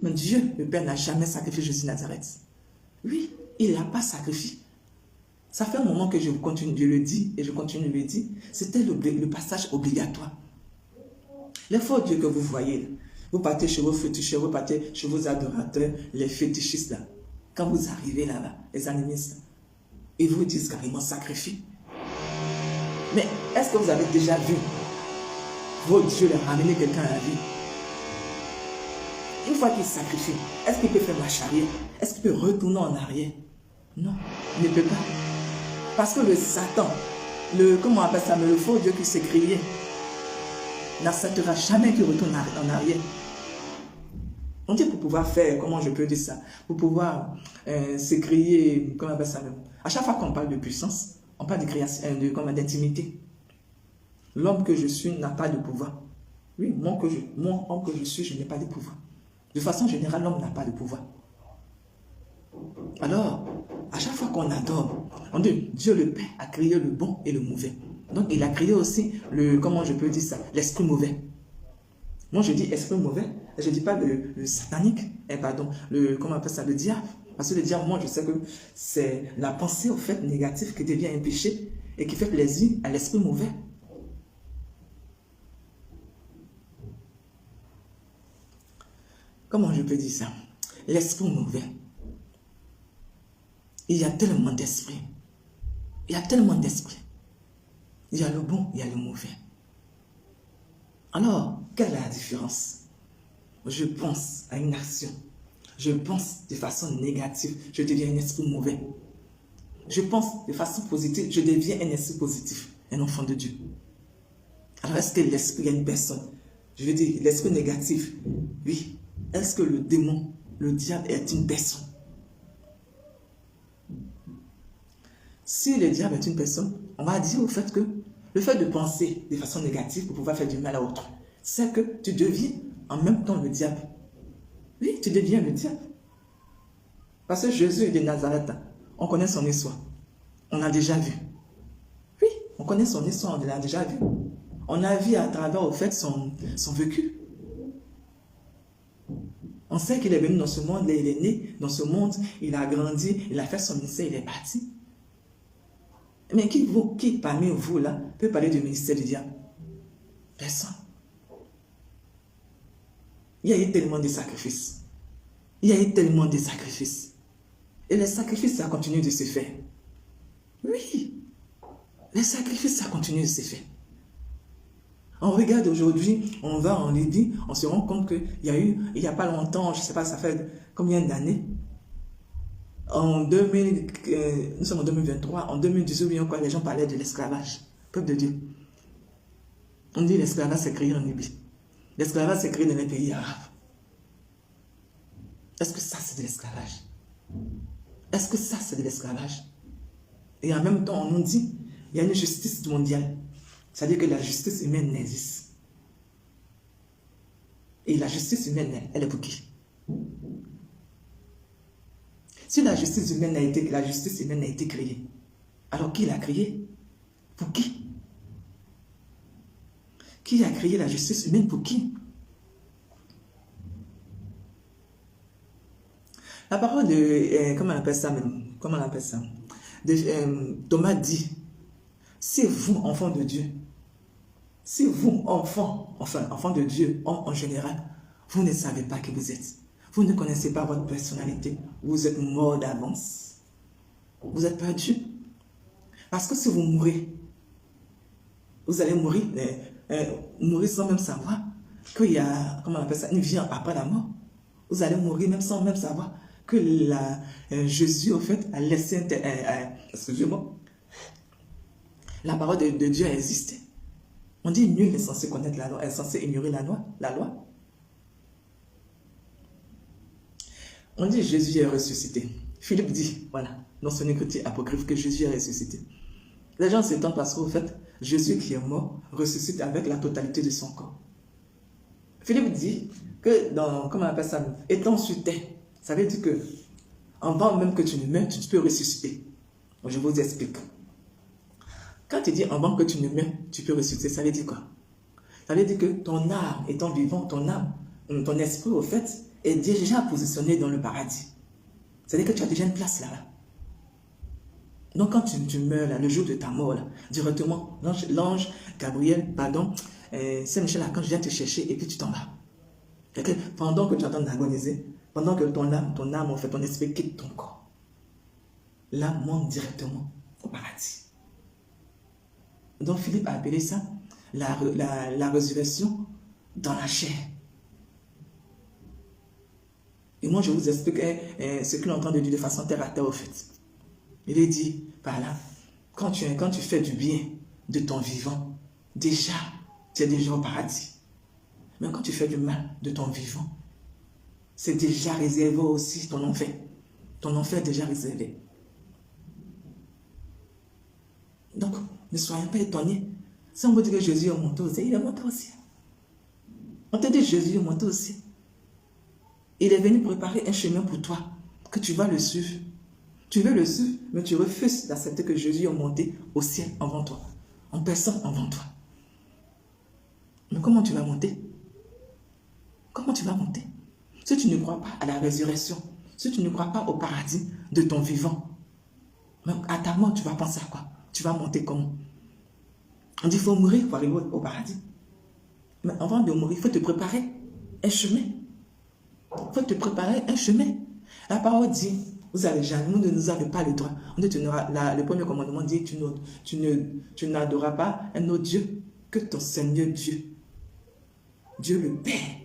Mais Dieu, le Père, n'a jamais sacrifié Jésus de Nazareth. Oui, il n'a pas sacrifié. Ça fait un moment que je continue de le dire et je continue de le dire. C'était le passage obligatoire. Les faux dieux que vous voyez, vous partez chez vos féticheurs, vous partez chez vos adorateurs, les fétichistes là. Quand vous arrivez là-bas, les animistes, ils vous disent carrément sacrifier. Mais est-ce que vous avez déjà vu vos dieux leur ramener quelqu'un à la vie? Une fois qu'il sacrifie, est-ce qu'il peut faire marche arrière? Est-ce qu'il peut retourner en arrière? Non, il ne peut pas. Parce que le Satan, comment on appelle ça, le faux Dieu qui s'est créé, n'acceptera jamais qu'il retourne en arrière. On dit pour pouvoir faire, comment je peux dire ça, pour pouvoir s'écrier, comment on appelle ça même. À chaque fois qu'on parle de puissance, on parle de création, d'intimité. L'homme que je suis n'a pas de pouvoir. Oui, moi, homme que je suis, je n'ai pas de pouvoir. De façon générale, l'homme n'a pas de pouvoir. Alors, à chaque fois qu'on adore, on dit Dieu le Père a créé le bon et le mauvais. Donc, il a créé aussi comment je peux dire ça, l'esprit mauvais. Moi, je dis esprit mauvais, je ne dis pas le satanique, pardon, comment on appelle ça, le diable. Parce que le diable, moi, je sais que c'est la pensée, au fait, négative qui devient un péché et qui fait plaisir à l'esprit mauvais. Comment je peux dire ça? L'esprit mauvais. Il y a tellement d'esprits. Il y a tellement d'esprits. Il y a le bon, il y a le mauvais. Alors, quelle est la différence? Je pense à une action. Je pense de façon négative, je deviens un esprit mauvais. Je pense de façon positive, je deviens un esprit positif, un enfant de Dieu. Alors, est-ce que l'esprit est une personne? Je veux dire, l'esprit négatif, oui. Est-ce que le démon, le diable est une personne? Si le diable est une personne, on va dire au fait que le fait de penser de façon négative pour pouvoir faire du mal à autrui, c'est que tu deviens en même temps le diable. Oui, tu deviens le diable. Parce que Jésus de Nazareth, on connaît son histoire. On a déjà vu. Oui, on connaît son histoire, on l'a déjà vu. On a vu à travers au fait son vécu. On sait qu'il est venu dans ce monde, il est né dans ce monde, il a grandi, il a fait son ministère, il est parti. Mais qui parmi vous là peut parler du ministère du diable? Personne. Il y a eu tellement de sacrifices. Il y a eu tellement de sacrifices. Et les sacrifices, ça continue de se faire. Oui. Les sacrifices, ça continue de se faire. On regarde aujourd'hui, on va en Libye, on se rend compte qu'il y a eu, il n'y a pas longtemps, je ne sais pas, ça fait combien d'années, nous sommes en 2023, en 2018, les gens parlaient de l'esclavage, peuple de Dieu. On dit l'esclavage s'est créé en Libye. L'esclavage s'est créé dans les pays arabes. Est-ce que ça, c'est de l'esclavage? Est-ce que ça, c'est de l'esclavage? Et en même temps, on nous dit, il y a une justice mondiale. C'est-à-dire que la justice humaine n'existe. Et la justice humaine, elle est pour qui? Si la justice humaine a été créée, alors qui l'a créée? Pour qui? Qui a créé la justice humaine pour qui? La parole de, comment on appelle ça même? Comment on appelle ça? Thomas dit, si vous, enfants de Dieu, si vous, enfants de Dieu, en général, vous ne savez pas qui vous êtes, vous ne connaissez pas votre personnalité, vous êtes mort d'avance, vous êtes perdu. Parce que si vous mourrez, vous allez mourir, mourir sans même savoir qu'il y a, comment on appelle ça, une vie après la mort. Vous allez mourir même sans même savoir que Jésus, au fait, a laissé, excusez-moi, la parole de Dieu a existé. On dit nul n'est censé connaître la loi, est censé ignorer la loi. On dit Jésus est ressuscité. Philippe dit, voilà, dans son écriture apocryphe, que Jésus est ressuscité. Les gens s'étonnent parce qu'au fait, Jésus qui est mort ressuscite avec la totalité de son corps. Philippe dit que comment on appelle ça, étant sur terre, ça veut dire que avant même que tu ne meurs, tu peux ressusciter. Donc, je vous explique. Quand tu dis avant que tu ne meurs, tu peux ressusciter, ça veut dire quoi? Ça veut dire que ton âme étant vivant, ton âme, ton esprit au fait, est déjà positionné dans le paradis. C'est-à-dire que tu as déjà une place là-bas. Donc quand tu meurs là, le jour de ta mort, là, directement, l'ange Gabriel, pardon, Saint-Michel Archange vient te chercher et puis tu t'en vas. Que pendant que tu es en train d'agoniser, pendant que ton âme, en fait, ton esprit quitte ton corps, l'âme monte directement au paradis. Donc Philippe a appelé ça la résurrection dans la chair. Et moi je vous explique ce qu'il est en train de dire de façon terre à terre au fait. Il est dit par là, quand tu fais du bien de ton vivant, déjà, tu es déjà au paradis. Mais quand tu fais du mal de ton vivant, c'est déjà réservé aussi ton enfer. Ton enfer est déjà réservé. Donc, ne soyons pas étonnés. Si on veut dire que Jésus est monté aussi, il est monté aussi. On te dit Jésus est monté aussi. Il est venu préparer un chemin pour toi, que tu vas le suivre. Tu veux le suivre, mais tu refuses d'accepter que Jésus est monté au ciel avant toi, en personne avant toi. Mais comment tu vas monter? Comment tu vas monter? Si tu ne crois pas à la résurrection, si tu ne crois pas au paradis de ton vivant, à ta mort, tu vas penser à quoi? Tu vas monter comment? On dit qu'il faut mourir pour arriver au paradis. Mais avant de mourir, il faut te préparer un chemin. Il faut te préparer un chemin. La parole dit, vous n'avez pas le droit. On dit, le premier commandement dit, tu n'adoreras pas un autre Dieu que ton Seigneur Dieu. Dieu le Père.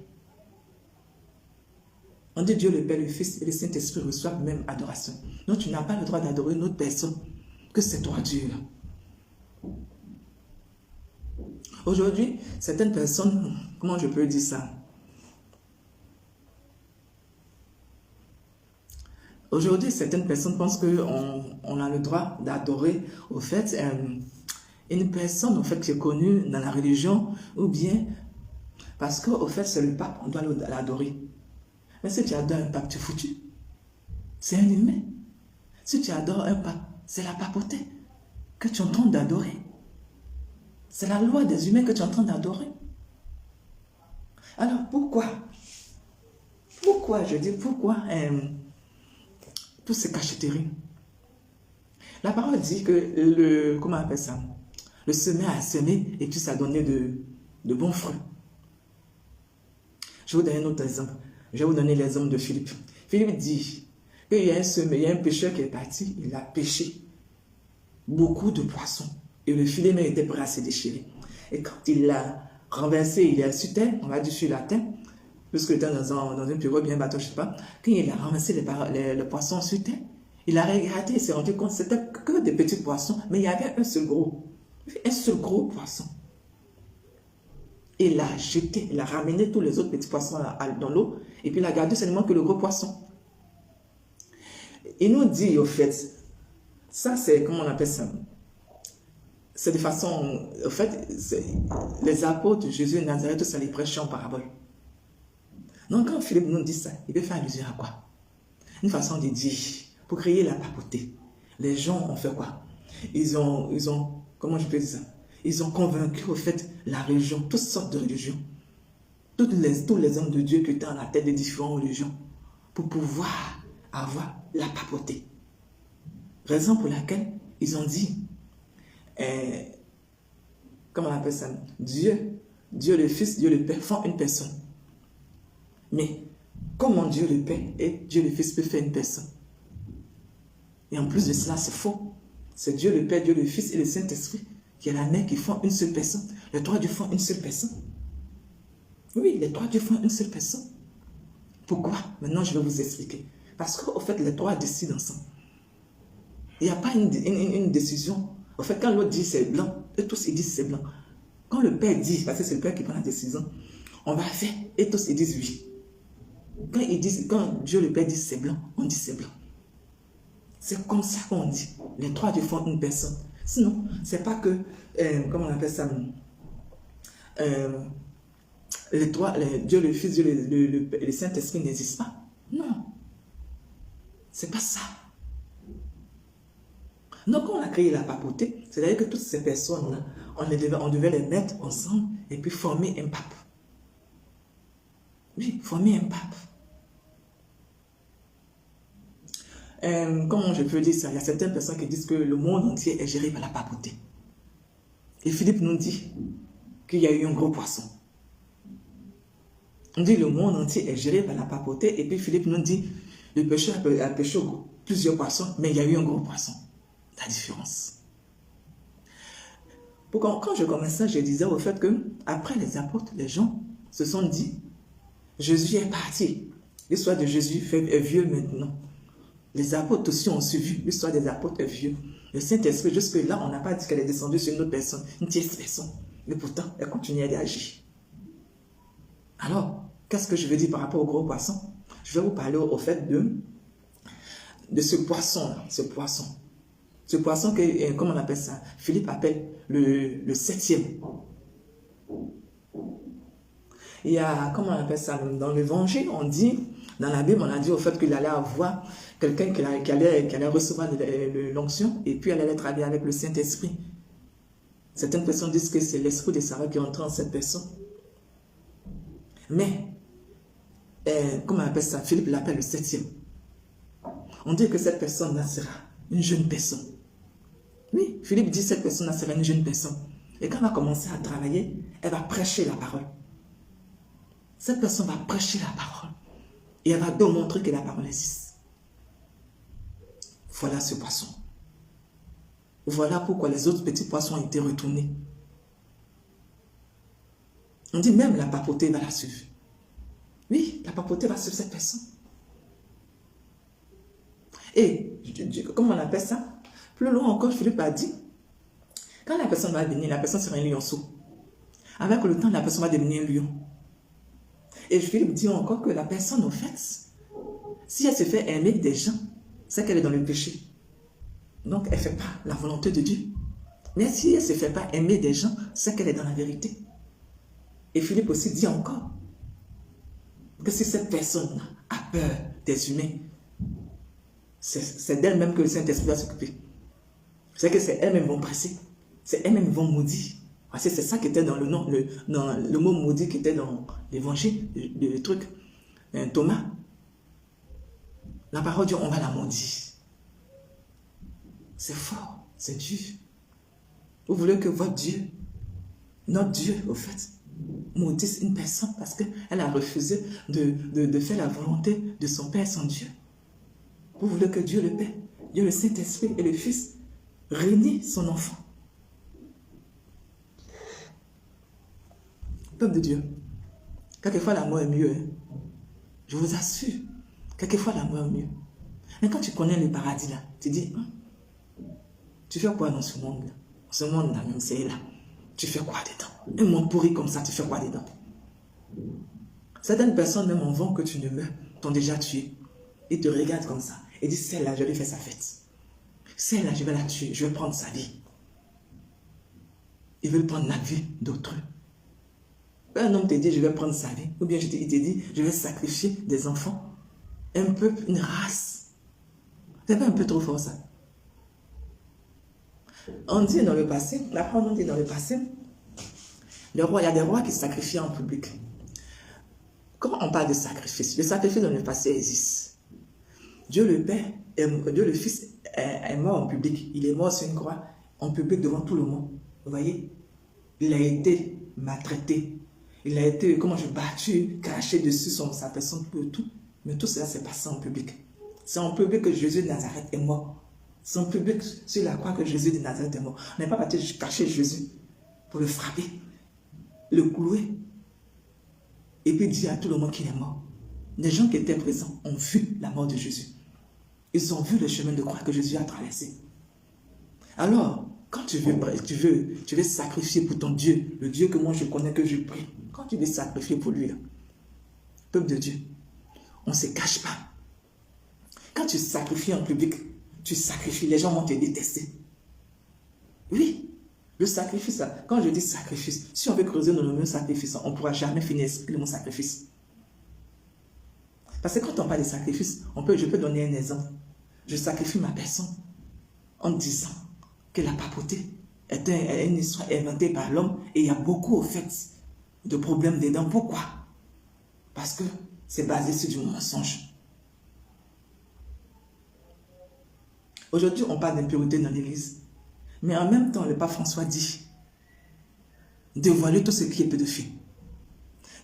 On dit Dieu le Père, le Fils et le Saint-Esprit reçoivent même adoration. Donc tu n'as pas le droit d'adorer une autre personne que c'est toi Dieu. Aujourd'hui, certaines personnes, comment je peux dire ça? Aujourd'hui, certaines personnes pensent qu'on a le droit d'adorer, au fait, une personne, au fait, qui est connue dans la religion, ou bien, parce qu'au fait, c'est le pape, on doit l'adorer. Mais si tu adores un pape, tu es foutu. C'est un humain. Si tu adores un pape, c'est la papauté que tu es en train d'adorer. C'est la loi des humains que tu es en train d'adorer. Alors, pourquoi, toutes ces cachotteries? La parole dit que comment on appelle ça? Le semeur a semé et puis ça a donné de bons fruits. Je vais vous donner un autre exemple. Je vais vous donner l'exemple de Philippe. Philippe dit qu'il y a un semeur, il y a un pêcheur qui est parti, il a pêché beaucoup de poissons. Et le filet même était prêt à se déchirer. Et quand il l'a renversé, il est sur terre, on va dire sur la terre, puisqu'il était dans une pirogue, bien bateau, je ne sais pas. Quand il a ramassé le poisson sur terre, il a regardé, il s'est rendu compte que c'était que des petits poissons, mais il y avait un seul gros poisson. Il l'a jeté, il a ramené tous les autres petits poissons dans l'eau, et puis il a gardé seulement que le gros poisson. Il nous dit, au fait, ça c'est, comment on appelle ça? C'est de façon, au fait, les apôtres de Jésus de Nazareth, tout ça les prêchaient en parabole. Donc quand Philippe nous dit ça, il veut faire allusion à quoi? Une façon de dire, pour créer la papauté. Les gens ont fait quoi? Ils ont, comment je peux dire ça? Ils ont convaincu, au fait, la religion, toutes sortes de religions. Tous les hommes de Dieu qui étaient à la tête des différentes religions pour pouvoir avoir la papauté. Raison pour laquelle ils ont dit, comment on appelle ça? Dieu le Fils, Dieu le Père font une personne. Mais comment Dieu le Père et Dieu le Fils peuvent faire une personne? Et en plus de cela, c'est faux. C'est Dieu le Père, Dieu le Fils et le Saint-Esprit qui est la mère qui font une seule personne. Les trois dieux font une seule personne. Oui, les trois dieux font une seule personne. Pourquoi? Maintenant, je vais vous expliquer. Parce qu'au fait, les trois décident ensemble. Il n'y a pas une décision. Au fait, quand l'autre dit c'est blanc, eux tous ils disent c'est blanc. Quand le Père dit, parce que c'est le Père qui prend la décision, on va faire, et tous ils disent oui. Quand Dieu le Père dit c'est blanc, on dit c'est blanc. C'est comme ça qu'on dit. Les trois dieux font une personne. Sinon, c'est pas que, comment on appelle ça, Dieu le Fils, Dieu le Saint-Esprit n'existent pas. Non. C'est pas ça. Donc, quand on a créé la papauté, c'est-à-dire que toutes ces personnes-là, on devait les mettre ensemble et puis former un pape. Oui, former un pape. comment je peux dire ça? Il y a certaines personnes qui disent que le monde entier est géré par la papauté. Et Philippe nous dit qu'il y a eu un gros poisson. On dit le monde entier est géré par la papauté. Et puis Philippe nous dit le pêcheur a pêché plusieurs poissons, mais il y a eu un gros poisson. La différence. Quand je commençais, je disais au fait que après les apôtres, les gens se sont dit Jésus est parti. L'histoire de Jésus est vieux maintenant. Les apôtres aussi ont suivi. L'histoire des apôtres est vieux. Le Saint-Esprit, jusque-là, on n'a pas dit qu'elle est descendue sur une autre personne, une tierce personne. Mais pourtant, elle continue à réagir. Alors, qu'est-ce que je veux dire par rapport au gros poisson? Je vais vous parler au fait de ce poisson-là, ce poisson. Ce poisson que, comment on appelle ça? Philippe appelle le septième. Il y a, comment on appelle ça? Dans l'évangile, on dit, dans la Bible, on a dit au fait qu'il allait avoir quelqu'un qui allait recevoir l'onction et puis elle allait travailler avec le Saint-Esprit. Certaines personnes disent que c'est l'esprit de Sarah qui est entré en cette personne. Mais, comment on appelle ça? Philippe l'appelle le septième. On dit que cette personne-là sera une jeune personne. Oui, Philippe dit que cette personne-là sera une jeune personne. Et quand elle va commencer à travailler, elle va prêcher la parole. Cette personne va prêcher la parole. Et elle va démontrer que la parole existe. Voilà ce poisson. Voilà pourquoi les autres petits poissons ont été retournés. On dit même la papauté va la suivre. Oui, la papauté va suivre cette personne. Et, comment on appelle ça? Plus loin encore, Philippe a dit, quand la personne va venir, la personne sera un lionceau. Avec le temps, la personne va devenir un lion. Et Philippe dit encore que la personne, au fait, si elle se fait aimer des gens, c'est qu'elle est dans le péché. Donc, elle ne fait pas la volonté de Dieu. Mais si elle ne se fait pas aimer des gens, c'est qu'elle est dans la vérité. Et Philippe aussi dit encore que si cette personne a peur des humains, c'est d'elle-même que le Saint-Esprit va s'occuper. C'est que c'est elles-mêmes vont presser. C'est elles-mêmes vont maudire. Parce que c'est ça qui était dans le mot maudit qui était dans l'évangile, le truc. Thomas, la parole de Dieu, on va la maudire. C'est fort, c'est dur. Vous voulez que votre Dieu, notre Dieu, au fait, maudisse une personne parce qu'elle a refusé de faire la volonté de son Père, son Dieu. Vous voulez que Dieu le Père, Dieu le Saint-Esprit et le Fils réunissent son enfant. Peuple de Dieu, quelquefois la mort est mieux. Hein? Je vous assure, quelquefois la mort est mieux. Mais quand tu connais le paradis là, tu dis, tu fais quoi dans ce monde-là? Ce monde-là, même c'est là. Tu fais quoi dedans? Un monde pourri comme ça, tu fais quoi dedans? Certaines personnes, même en vent que tu ne meurs, t'ont déjà tué. Ils te regardent comme ça et disent, celle-là, je vais faire sa fête. Celle-là, je vais la tuer, je vais prendre sa vie. Ils veulent prendre la vie d'autrui. Un homme te dit, je vais prendre sa vie. Ou bien il te dit, je vais sacrifier des enfants. Un peuple, une race. C'est pas un peu trop fort ça? On dit dans le passé, la parole nous dit dans le passé, il y a des rois qui sacrifient en public. Comment on parle de sacrifice? Le sacrifice dans le passé existe. Dieu le Père, Dieu le Fils est mort en public. Il est mort sur une croix en public devant tout le monde. Vous voyez? Il a été maltraité. Il a été, battu, craché dessus sa personne, tout. Mais tout cela s'est passé en public. C'est en public que Jésus de Nazareth est mort. C'est en public sur la croix que Jésus de Nazareth est mort. On n'est pas parti cacher Jésus pour le frapper, le clouer, et puis dire à tout le monde qu'il est mort. Les gens qui étaient présents ont vu la mort de Jésus. Ils ont vu le chemin de croix que Jésus a traversé. Alors, quand tu veux sacrifier pour ton Dieu, le Dieu que moi je connais, que je prie, quand tu veux sacrifier pour lui, peuple de Dieu, on ne se cache pas. Quand tu sacrifies en public, tu sacrifies, les gens vont te détester. Oui, le sacrifice, quand je dis sacrifice, si on veut creuser dans le même sacrifice, on ne pourra jamais finir le mot sacrifice. Parce que quand on parle de sacrifice, je peux donner un exemple. Je sacrifie ma personne en disant que la papauté est une histoire inventée par l'homme et il y a beaucoup, au fait, de problèmes dedans. Pourquoi? Parce que c'est basé sur du mensonge. Aujourd'hui, on parle d'impureté dans l'église. Mais en même temps, le pape François dit, dévoiler tout ce qui est pédophile.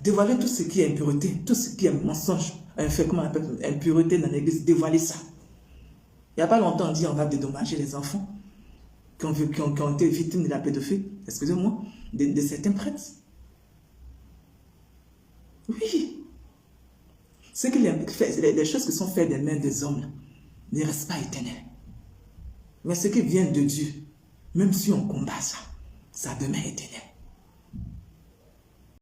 Dévoiler tout ce qui est impureté, tout ce qui est mensonge, comment on appelle impureté dans l'église, dévoiler ça. Il n'y a pas longtemps, on dit on va dédommager les enfants qui ont été victimes de la pédophilie, excusez-moi, de certains prêtres. Oui. Les choses qui sont faites des mains des hommes ne restent pas éternelles. Mais ce qui vient de Dieu, même si on combat ça, ça demeure éternel.